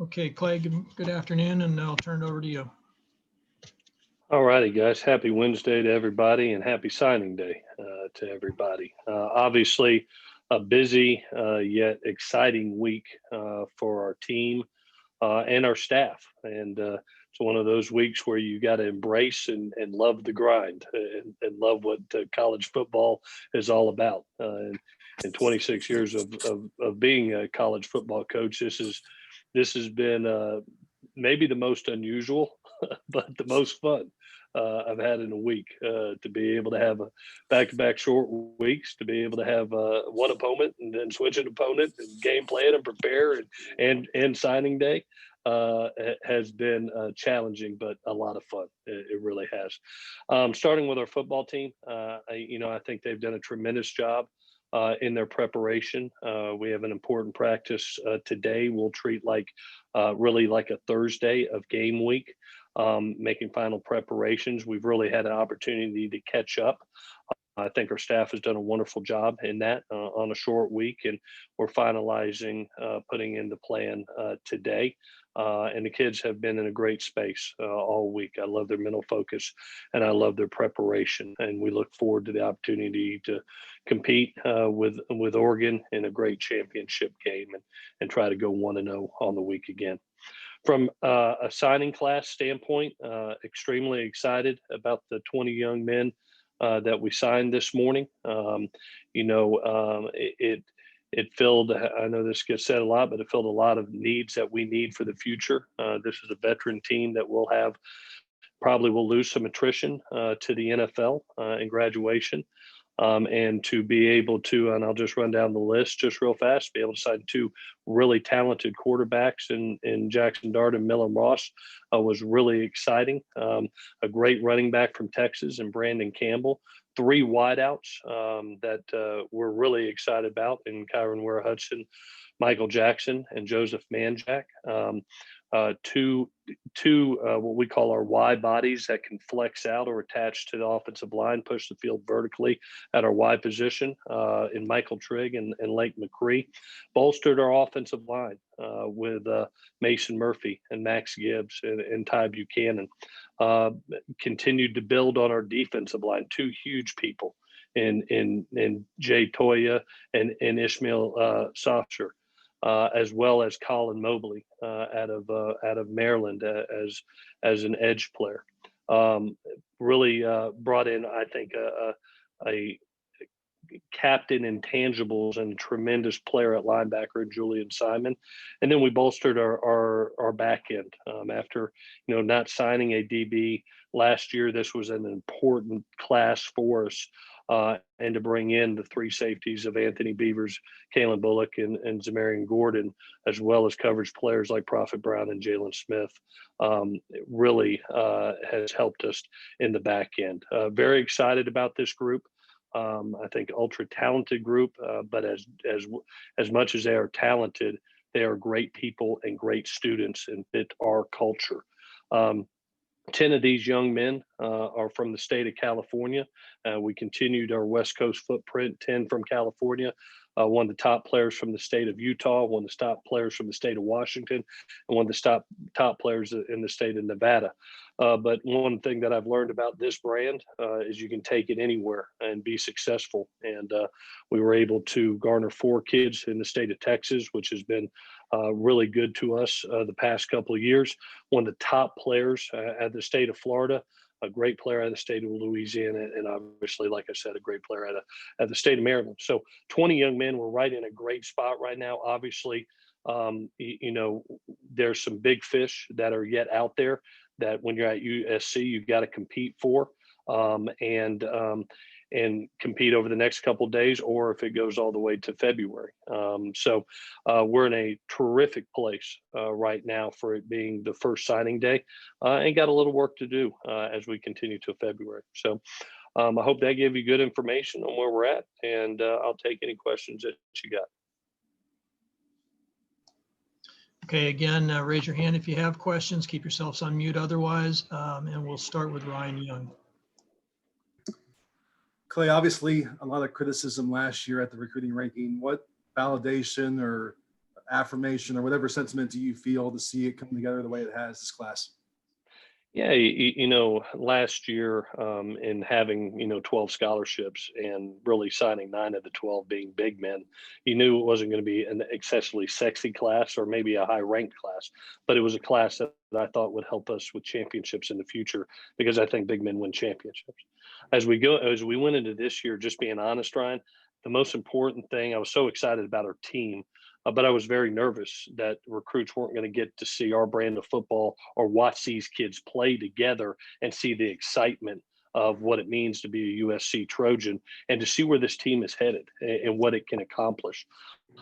Okay, Clay, good afternoon, and I'll turn it over to you. All righty, guys. Happy Wednesday to everybody and happy signing day to everybody. Obviously, a busy yet exciting week for our team and our staff. And it's one of those weeks where you got to embrace and love the grind and love what college football is all about. In 26 years of being a college football coach, this has been maybe the most unusual, but the most fun I've had in a week. To be able to have a back-to-back short weeks, to be able to have one opponent and then switch an opponent and game plan and prepare and signing day has been challenging, but a lot of fun. It really has. Starting with our football team, I think they've done a tremendous job in their preparation. We have an important practice today. We'll treat really like a Thursday of game week, making final preparations. We've really had an opportunity to catch up. I think our staff has done a wonderful job in that on a short week, and we're finalizing putting in the plan today. And the kids have been in a great space all week. I love their mental focus and I love their preparation. And we look forward to the opportunity to compete with Oregon in a great championship game and try to go 1-0 on the week again. From a signing class standpoint, extremely excited about the 20 young men that we signed this morning. It filled, I know this gets said a lot, but it filled a lot of needs that we need for the future. This is a veteran team that probably will lose some attrition to the NFL in graduation. And to be able to, and I'll just run down the list just real fast, be able to sign two really talented quarterbacks in Jackson Dart and Miller Ross was really exciting. A great running back from Texas and Brandon Campbell. Three wideouts that we're really excited about in Kyron Ware-Hudson, Michael Jackson, and Joseph Manjack. Two what we call our Y bodies that can flex out or attach to the offensive line, push the field vertically at our Y position in Michael Trigg and Lake McCree. Bolstered our offensive line with Mason Murphy and Max Gibbs and Ty Buchanan. Continued to build on our defensive line, two huge people in Jay Toya and Ishmael Sofsher. As well as Colin Mobley out of Maryland as an edge player. Really brought in, I think, a captain intangibles and tremendous player at linebacker, Julian Simon. And then we bolstered our back end after not signing a DB last year. This was an important class for us. And to bring in the three safeties of Anthony Beavers, Kalen Bullock, and Zamarian Gordon, as well as coverage players like Prophet Brown and Jalen Smith, really has helped us in the back end. Very excited about this group. I think ultra talented group, but as much as they are talented, they are great people and great students and fit our culture. 10 of these young men are from the state of California. We continued our West Coast footprint, 10 from California, one of the top players from the state of Utah, one of the top players from the state of Washington, and one of the top players in the state of Nevada. But one thing that I've learned about this brand is you can take it anywhere and be successful. And we were able to garner 4 kids in the state of Texas, which has been really good to us the past couple of years. One of the top players at the state of Florida, a great player out of the state of Louisiana, and obviously, like I said, a great player out of the state of Maryland. So 20 young men. We're right in a great spot right now. Obviously, there's some big fish that are yet out there that when you're at USC, you've got to compete for and compete over the next couple of days, or if it goes all the way to February. So we're in a terrific place right now for it being the first signing day and got a little work to do as we continue to February. So I hope that gave you good information on where we're at, and I'll take any questions that you got. Okay, again, raise your hand if you have questions. Keep yourselves on mute otherwise, and we'll start with Ryan Young. Clay, obviously a lot of criticism last year at the recruiting ranking. What validation or affirmation or whatever sentiment do you feel to see it come together the way it has this class? Yeah, last year, in having 12 scholarships and really signing 9 of the 12 being big men, you knew it wasn't going to be an excessively sexy class or maybe a high ranked class, but it was a class that I thought would help us with championships in the future because I think big men win championships. As we went into this year, just being honest, Ryan, the most important thing, I was so excited about our team, but I was very nervous that recruits weren't going to get to see our brand of football or watch these kids play together and see the excitement of what it means to be a USC Trojan and to see where this team is headed and what it can accomplish.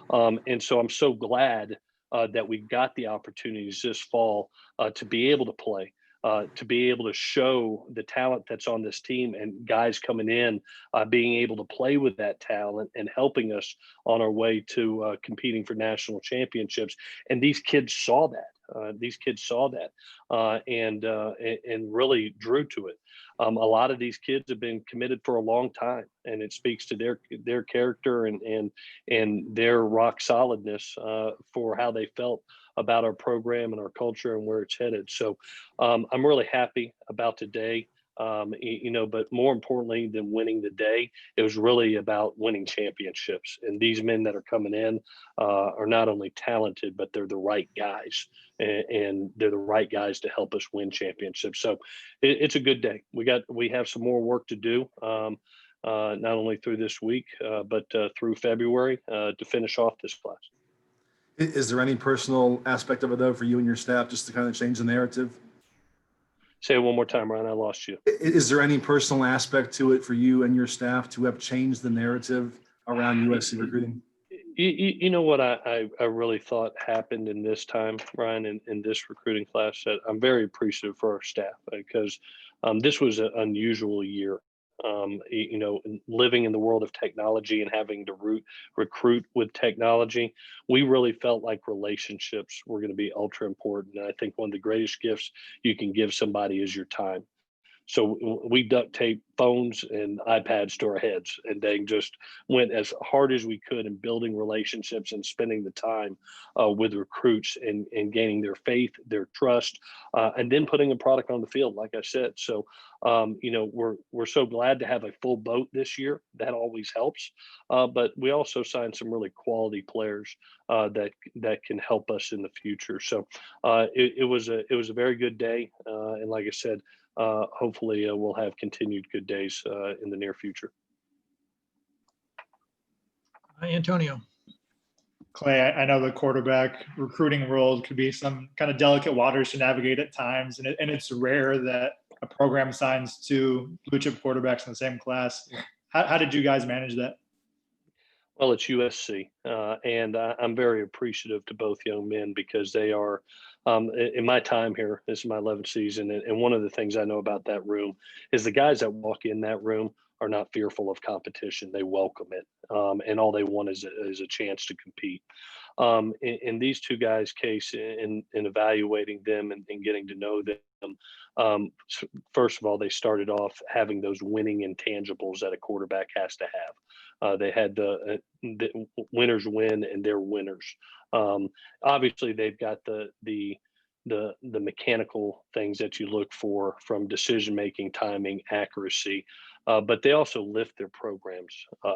And so I'm so glad that we got the opportunities this fall to be able to play, to be able to show the talent that's on this team and guys coming in, being able to play with that talent and helping us on our way to competing for national championships. And these kids saw that. And really drew to it. A lot of these kids have been committed for a long time, and it speaks to their character and their rock solidness for how they felt about our program and our culture and where it's headed. So I'm really happy about today. But more importantly than winning the day, it was really about winning championships. And these men that are coming in are not only talented, but they're the right guys, and they're the right guys to help us win championships. So it's a good day. We have some more work to do, not only through this week, but through February to finish off this class. Is there any personal aspect of it, though, for you and your staff, just to kind of change the narrative? Say it one more time, Ryan. I lost you. Is there any personal aspect to it for you and your staff to have changed the narrative around USC recruiting? You know what I really thought happened in this time, Ryan, in this recruiting class, that I'm very appreciative for our staff because this was an unusual year. Living in the world of technology and having to recruit with technology, we really felt like relationships were going to be ultra important. And I think one of the greatest gifts you can give somebody is your time. So we duct taped phones and iPads to our heads and then just went as hard as we could in building relationships and spending the time with recruits and gaining their faith, their trust, and then putting a product on the field, like I said. So, we're so glad to have a full boat this year. That always helps. But we also signed some really quality players that can help us in the future. So it was a very good day. And like I said, hopefully we'll have continued good days in the near future. Antonio. Clay, I know the quarterback recruiting world could be some kind of delicate waters to navigate at times, and it's rare that a program signs 2 blue chip quarterbacks in the same class. How did you guys manage that? Well, it's USC, and I'm very appreciative to both young men because they are, in my time here, this is my 11th season, and one of the things I know about that room is the guys that walk in that room are not fearful of competition. They welcome it, and all they want is a chance to compete. In these two guys' case, in evaluating them and getting to know them, first of all, they started off having those winning intangibles that a quarterback has to have. They had the winners win, and they're winners. Obviously, they've got the mechanical things that you look for from decision making, timing, accuracy, but they also lift their programs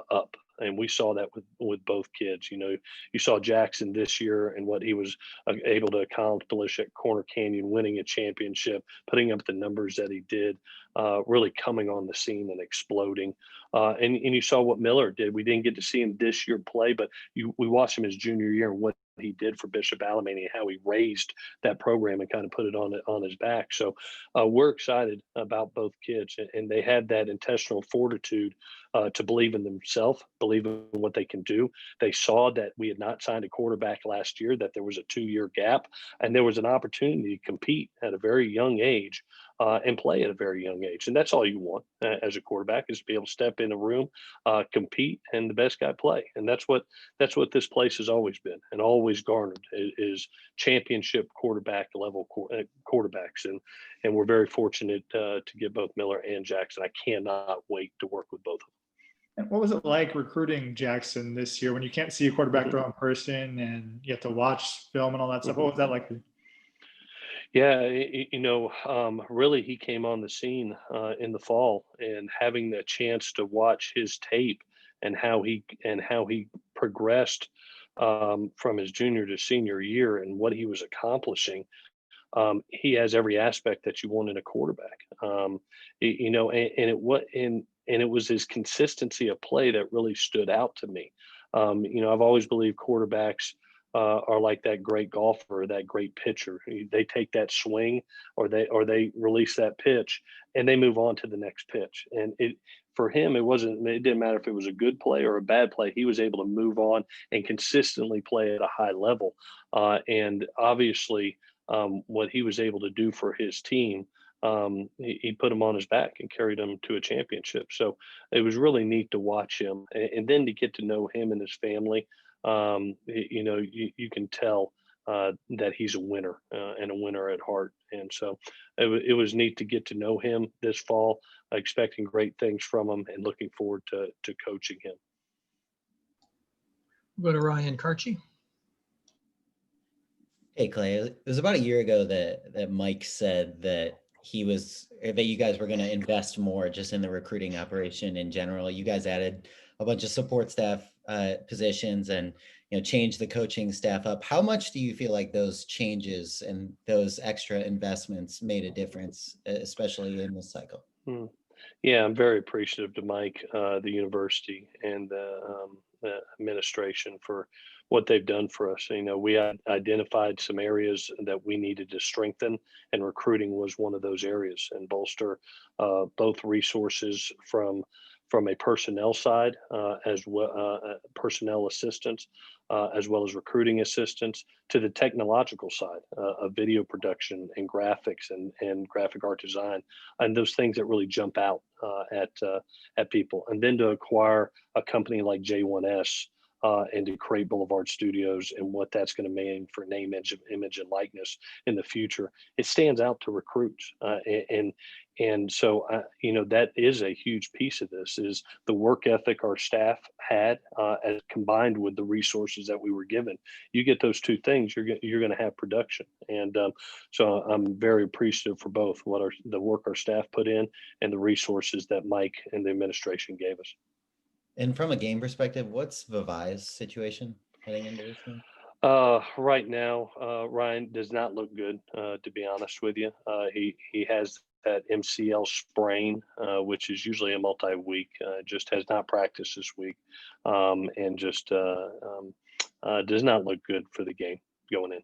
up. And we saw that with both kids. You saw Jackson this year and what he was able to accomplish at Corner Canyon, winning a championship, putting up the numbers that he did, really coming on the scene and exploding. And you saw what Miller did. We didn't get to see him this year play, but we watched him his junior year and what he did for Bishop Alamany and how he raised that program and kind of put it on his back. So we're excited about both kids, and they had that intestinal fortitude to believe in themselves, believe in what they can do. They saw that we had not signed a quarterback last year, that there was a 2-year gap, and there was an opportunity to compete at a very young age and play at a very young age. And that's all you want as a quarterback, is to be able to step in a room, compete, and the best guy play. And that's what this place has always been and always garnered is championship quarterback level quarterbacks. And we're very fortunate to get both Miller and Jackson. I cannot wait to work with both of them. And what was it like recruiting Jackson this year when you can't see a quarterback throw in person and you have to watch film and all that stuff? What was that like? Yeah, really, he came on the scene in the fall, and having the chance to watch his tape and how he progressed from his junior to senior year and what he was accomplishing. He has every aspect that you want in a quarterback. And it was his consistency of play that really stood out to me. I've always believed quarterbacks are like that great golfer, or that great pitcher. They take that swing, or they release that pitch, and they move on to the next pitch. And it for him, it didn't matter if it was a good play or a bad play. He was able to move on and consistently play at a high level. And obviously, what he was able to do for his team, he put him on his back and carried him to a championship. So it was really neat to watch him, and then to get to know him and his family. You can tell that he's a winner, and a winner at heart. And so it was neat to get to know him this fall, expecting great things from him and looking forward to coaching him. Go to Ryan Karchi. Hey Clay, it was about a year ago that Mike said that you guys were going to invest more just in the recruiting operation in general. You guys added a bunch of support staff positions and changed the coaching staff up. How much do you feel like those changes and those extra investments made a difference, especially in this cycle? Yeah, I'm very appreciative to Mike, the university, and the administration for what they've done for us. We had identified some areas that we needed to strengthen, and recruiting was one of those areas, and bolster both resources from a personnel side, as well, personnel assistance, as well as recruiting assistance, to the technological side of video production and graphics and graphic art design, and those things that really jump out at people. And then to acquire a company like J1S, and to create Boulevard Studios and what that's going to mean for name, image, and likeness in the future, it stands out to recruits. And so, that is a huge piece of this, is the work ethic our staff had, as combined with the resources that we were given. You get those two things, you're going to have production. And so I'm very appreciative for both the work our staff put in and the resources that Mike and the administration gave us. And from a game perspective, what's Vavai's situation heading into this game? Right now, Ryan does not look good, to be honest with you. He has that MCL sprain, which is usually a multi-week. Just has not practiced this week, and just does not look good for the game going in.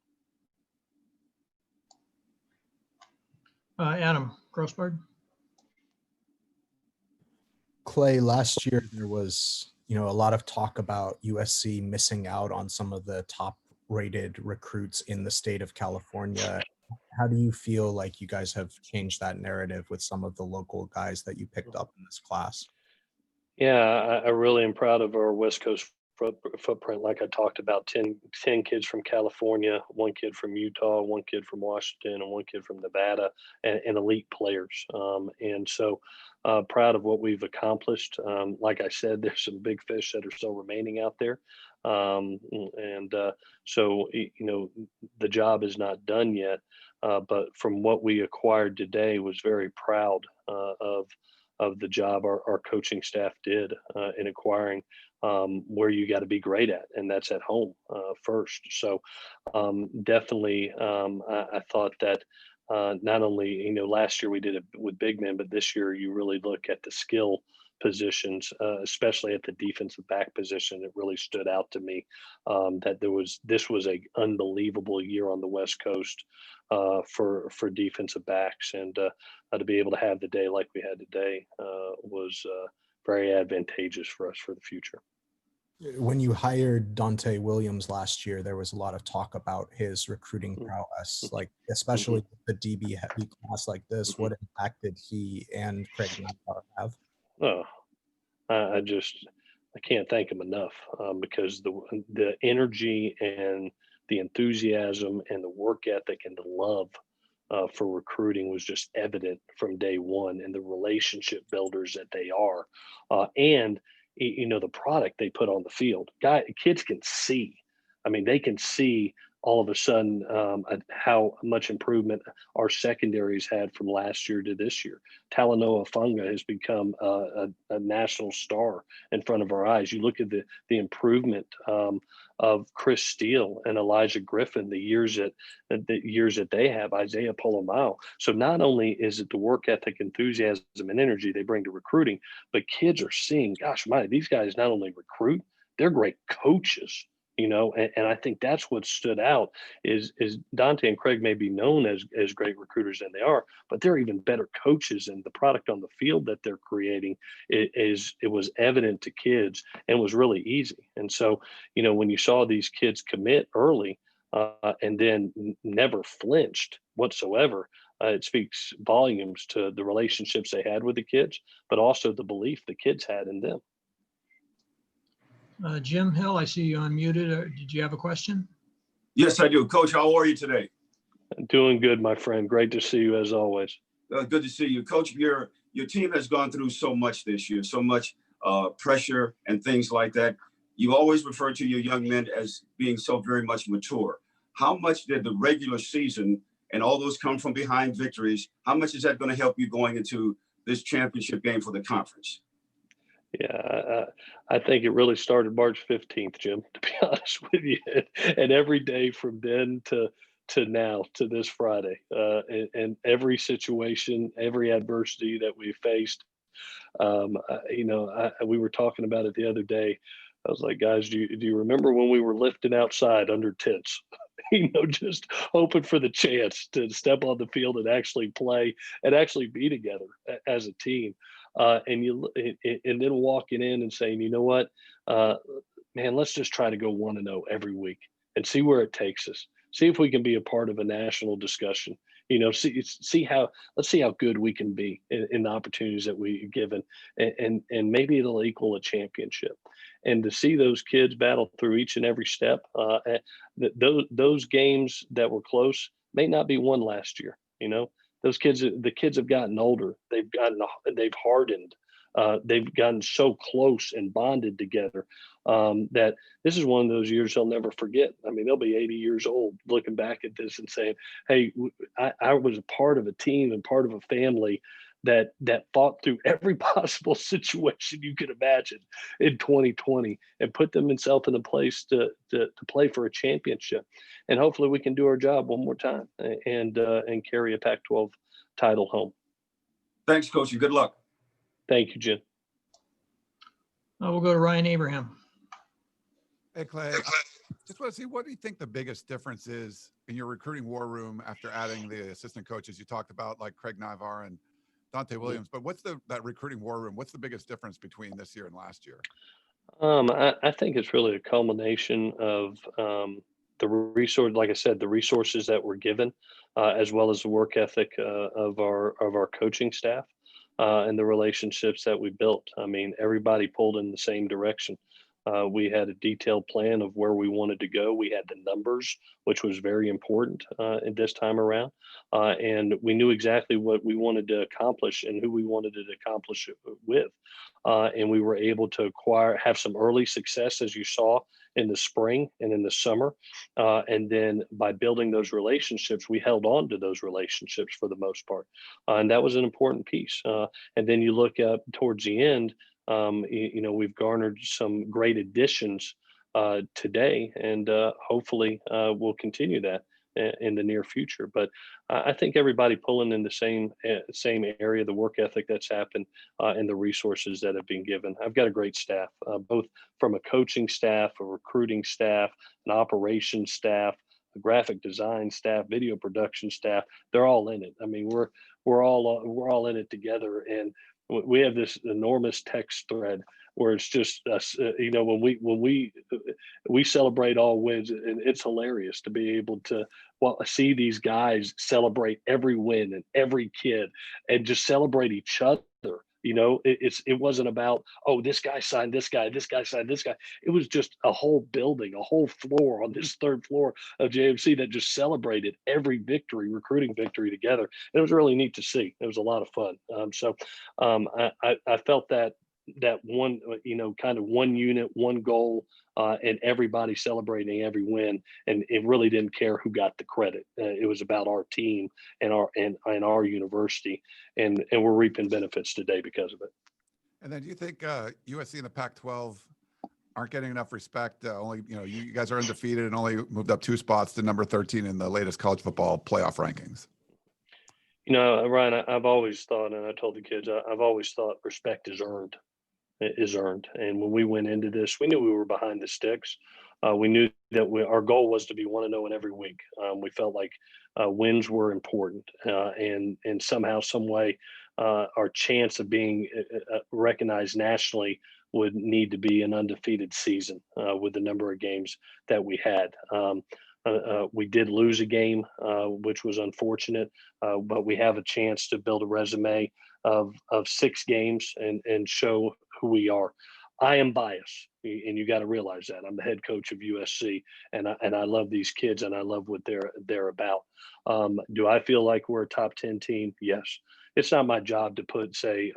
Adam Grossberg. Clay, last year there was, a lot of talk about USC missing out on some of the top rated recruits in the state of California. How do you feel like you guys have changed that narrative with some of the local guys that you picked up in this class? Yeah, I really am proud of our West Coast footprint. Like I talked about, 10 kids from California, one kid from Utah, one kid from Washington, and one kid from Nevada, and elite players. And so proud of what we've accomplished. Like I said, there's some big fish that are still remaining out there. So, the job is not done yet. But from what we acquired today, was very proud of the job our coaching staff did in acquiring where you got to be great at, and that's at home first. So definitely, I thought that not only last year we did it with big men, but this year you really look at the skill positions, especially at the defensive back position. It really stood out to me that this was a unbelievable year on the West Coast for defensive backs, and to be able to have the day like we had today was very advantageous for us for the future. When you hired Dante Williams last year, there was a lot of talk about his recruiting prowess, like especially the DB heavy class like this. What impact did he and Craig Mathar have? Oh, I can't thank him enough, because the energy and the enthusiasm and the work ethic and the love for recruiting was just evident from day one, and the relationship builders that they are. And the product they put on the field. Kids can see. I mean, they can see all of a sudden how much improvement our secondaries had from last year to this year. Talanoa Funga has become a national star in front of our eyes. You look at the improvement of Chris Steele and Elijah Griffin, the years that they have, Isaiah Polomao. So not only is it the work ethic, enthusiasm, and energy they bring to recruiting, but kids are seeing, gosh, these guys not only recruit, they're great coaches. And I think that's what stood out is Dante and Craig may be known as great recruiters, and they are, but they're even better coaches, and the product on the field that they're creating it was evident to kids and was really easy. And so, when you saw these kids commit early and then never flinched whatsoever, it speaks volumes to the relationships they had with the kids, but also the belief the kids had in them. Jim Hill, I see you unmuted. Did you have a question? Yes, I do. Coach, how are you today? Doing good, my friend. Great to see you as always. Good to see you. Coach, your team has gone through so much this year, so much pressure and things like that. You always refer to your young men as being so very much mature. How much did the regular season and all those come from behind victories, how much is that going to help you going into this championship game for the conference? Yeah, I think it really started March 15th, Jim, to be honest with you. And every day from then to now, to this Friday, and every situation, every adversity that we faced, we were talking about it the other day. I was like, guys, do you remember when we were lifting outside under tents? Just hoping for the chance to step on the field and actually play and actually be together as a team. And then walking in and saying, you know what, man, let's just try to go 1-0 every week and see where it takes us. See if we can be a part of a national discussion. Let's see how good we can be in the opportunities that we're given, and maybe it'll equal a championship. And to see those kids battle through each and every step, those games that were close may not be won last year. The kids have gotten older. They've hardened. They've gotten so close and bonded together that this is one of those years they'll never forget. I mean, they'll be 80 years old looking back at this and saying, hey, I was a part of a team and part of a family that fought through every possible situation you could imagine in 2020 and put themselves in a place to play for a championship. And hopefully we can do our job one more time and carry a Pac-12 title home. Thanks, Coach, and good luck. Thank you, Jim. We'll go to Ryan Abraham. Hey, Clay. Just want to see, what do you think the biggest difference is in your recruiting war room after adding the assistant coaches you talked about, like Craig Nivar and Dante Williams? But what's that recruiting war room? What's the biggest difference between this year and last year? I think it's really a culmination of the resource, like I said, the resources that were given, as well as the work ethic of our coaching staff. And the relationships that we built. I mean, everybody pulled in the same direction. We had a detailed plan of where we wanted to go. We had the numbers, which was very important at this time around. And we knew exactly what we wanted to accomplish and who we wanted to accomplish it with. And we were able to have some early success, as you saw in the spring and in the summer. And then by building those relationships, we held on to those relationships for the most part. And that was an important piece. And then you look up towards the end, we've garnered some great additions today, and hopefully we'll continue that in the near future. But I think everybody pulling in the same area, the work ethic that's happened, and the resources that have been given. I've got a great staff, both from a coaching staff, a recruiting staff, an operations staff, a graphic design staff, video production staff. They're all in it. I mean, we're all in it together, and we have this enormous text thread where it's just us. When we celebrate all wins, and it's hilarious to be able to see these guys celebrate every win and every kid, and just celebrate each other. It wasn't about, oh, this guy signed this guy, this guy signed this guy. It was just a whole building, a whole floor on this third floor of JMC that just celebrated every victory, recruiting victory together. And it was really neat to see. It was a lot of fun. I felt that one, kind of one unit, one goal, and everybody celebrating every win. And it really didn't care who got the credit. It was about our team and our university, and we're reaping benefits today because of it. And then do you think USC and the Pac-12 aren't getting enough respect? Only, you guys are undefeated and only moved up 2 spots to number 13 in the latest college football playoff rankings. Ryan, I've always thought, and I told the kids, I've always thought respect is earned. It is earned. And when we went into this, we knew we were behind the sticks. We knew that our goal was to be 1-0 in every week. We felt like wins were important, and somehow, some way, our chance of being recognized nationally would need to be an undefeated season with the number of games that we had. We did lose a game, which was unfortunate, but we have a chance to build a resume of 6 games and show who we are. I am biased, and you got to realize that. I'm the head coach of USC, and I love these kids, and I love what they're about. Do I feel like we're a top 10 team? Yes. It's not my job to say,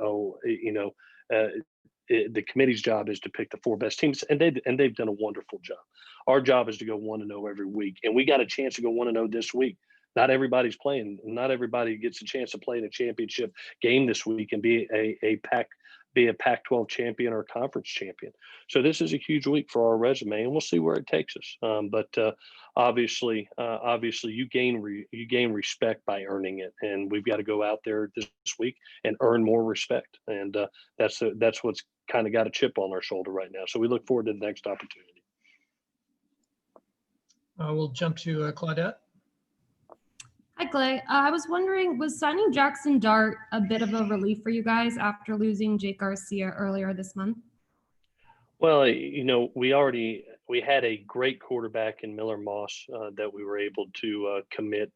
the committee's job is to pick the 4 best teams, and they've done a wonderful job. Our job is to go 1-0 every week, and we got a chance to go 1-0 this week. Not everybody's playing. Not everybody gets a chance to play in a championship game this week and be a Pac-12 champion or a conference champion. So this is a huge week for our resume, and we'll see where it takes us. But obviously, you gain respect by earning it, and we've got to go out there this week and earn more respect. And that's what's kind of got a chip on our shoulder right now. So we look forward to the next opportunity. We'll jump to Claudette. Hi, Clay. I was wondering, was signing Jackson Dart a bit of a relief for you guys after losing Jake Garcia earlier this month? Well, we had a great quarterback in Miller Moss that we were able to commit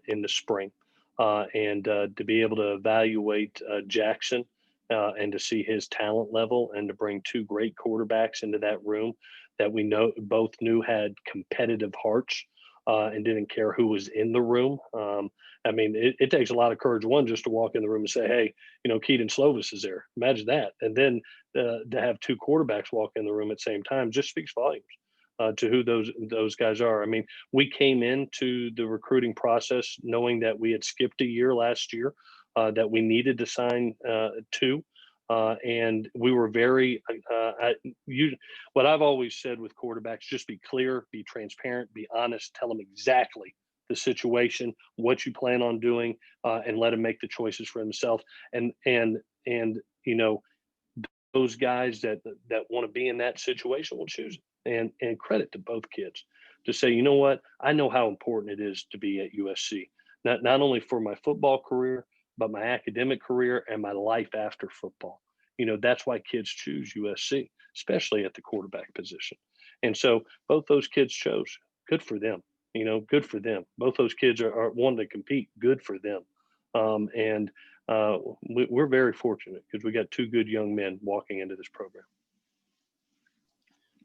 in the spring, and to be able to evaluate Jackson and to see his talent level and to bring 2 great quarterbacks into that room that we both knew had competitive hearts. And didn't care who was in the room. It takes a lot of courage, one, just to walk in the room and say, hey, Keaton Slovis is there. Imagine that. And then to have 2 quarterbacks walk in the room at the same time just speaks volumes to who those guys are. We came into the recruiting process knowing that we had skipped a year last year, that we needed to sign 2. And we were what I've always said with quarterbacks, just be clear, be transparent, be honest, tell them exactly the situation, what you plan on doing, and let them make the choices for themselves. And those guys that want to be in that situation will choose it. And credit to both kids to say, you know what, I know how important it is to be at USC, not only for my football career, but my academic career and my life after football. That's why kids choose USC, especially at the quarterback position. And so both those kids chose. Good for them. Good for them. Both those kids are wanting to compete. Good for them. We're very fortunate because we got 2 good young men walking into this program.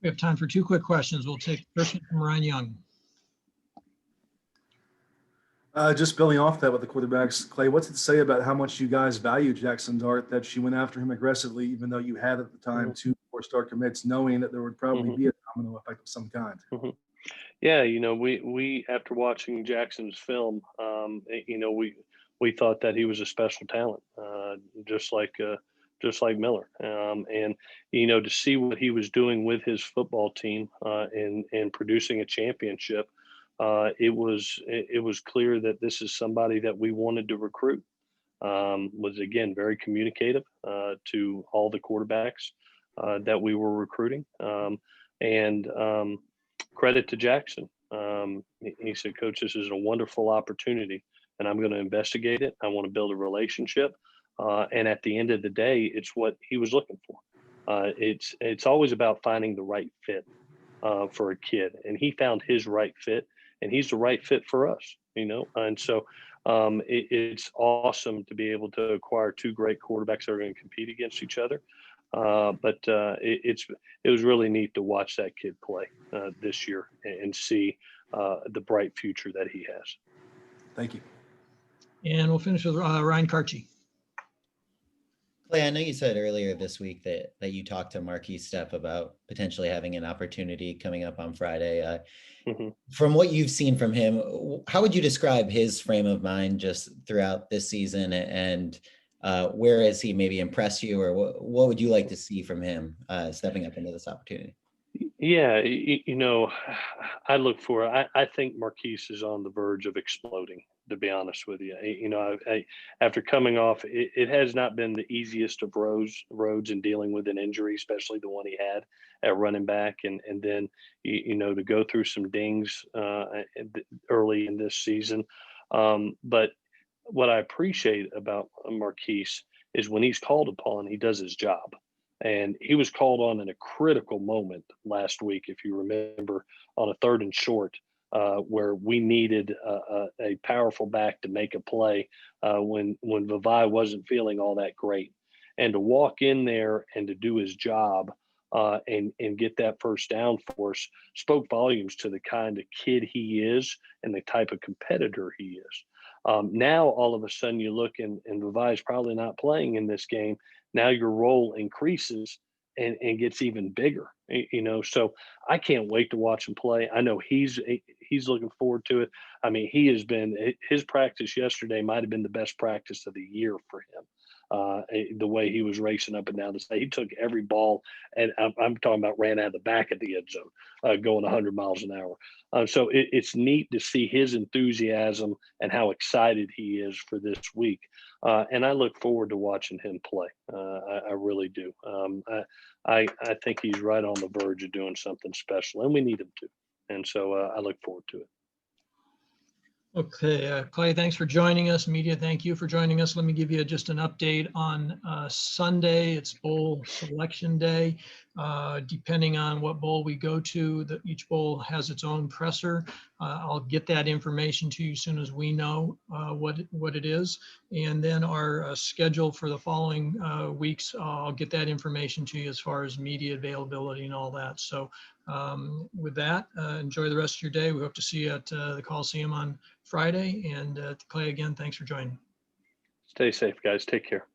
We have time for 2 quick questions. We'll take the first one from Ryan Young. Just building off that with the quarterbacks, Clay, what's it say about how much you guys value Jackson Dart that she went after him aggressively, even though you had at the time 2 4-star commits, knowing that there would probably be a domino effect of some kind? Yeah, we after watching Jackson's film, we thought that he was a special talent, just like Miller, and to see what he was doing with his football team and producing a championship. It was clear that this is somebody that we wanted to recruit. Was again very communicative to all the quarterbacks that we were recruiting, and credit to Jackson. He said, "Coach, this is a wonderful opportunity, and I'm going to investigate it. I want to build a relationship." And at the end of the day, it's what he was looking for. It's always about finding the right fit for a kid, and he found his right fit. And he's the right fit for us, and so it's awesome to be able to acquire 2 great quarterbacks that are going to compete against each other. But it was really neat to watch that kid play this year and see the bright future that he has. Thank you. And we'll finish with Ryan Karchi. Clay, I know you said earlier this week that you talked to Marquise Stepp about potentially having an opportunity coming up on Friday. From what you've seen from him, how would you describe his frame of mind just throughout this season, and where has he maybe impressed you, or what would you like to see from him stepping up into this opportunity? Yeah, I look for. I think Marquise is on the verge of exploding. To be honest with you, after coming off, it has not been the easiest of roads in dealing with an injury, especially the one he had at running back, and then to go through some dings early in this season. But what I appreciate about Marquise is when he's called upon, he does his job. And he was called on in a critical moment last week, if you remember, on a 3rd and short, where we needed a powerful back to make a play when Vavai wasn't feeling all that great. And to walk in there and to do his job and get that first down for us spoke volumes to the kind of kid he is and the type of competitor he is. Now, all of a sudden, you look and Vavai is probably not playing in this game. Now your role increases and gets even bigger, so I can't wait to watch him play. I know he's looking forward to it. I mean, his practice yesterday might have been the best practice of the year for him. The way he was racing up and down the stage, he took every ball, and I'm talking about ran out of the back of the end zone, going 100 miles an hour. So it's neat to see his enthusiasm and how excited he is for this week. And I look forward to watching him play. I really do. I think he's right on the verge of doing something special, and we need him to. And so I look forward to it. Okay, Clay, thanks for joining us. Media, thank you for joining us. Let me give you just an update on Sunday. It's bowl selection day. Depending on what bowl we go to, each bowl has its own presser. I'll get that information to you as soon as we know what it is. And then our schedule for the following weeks, I'll get that information to you as far as media availability and all that. So with that, enjoy the rest of your day. We hope to see you at the Coliseum on Friday. And Clay, again, thanks for joining. Stay safe, guys. Take care.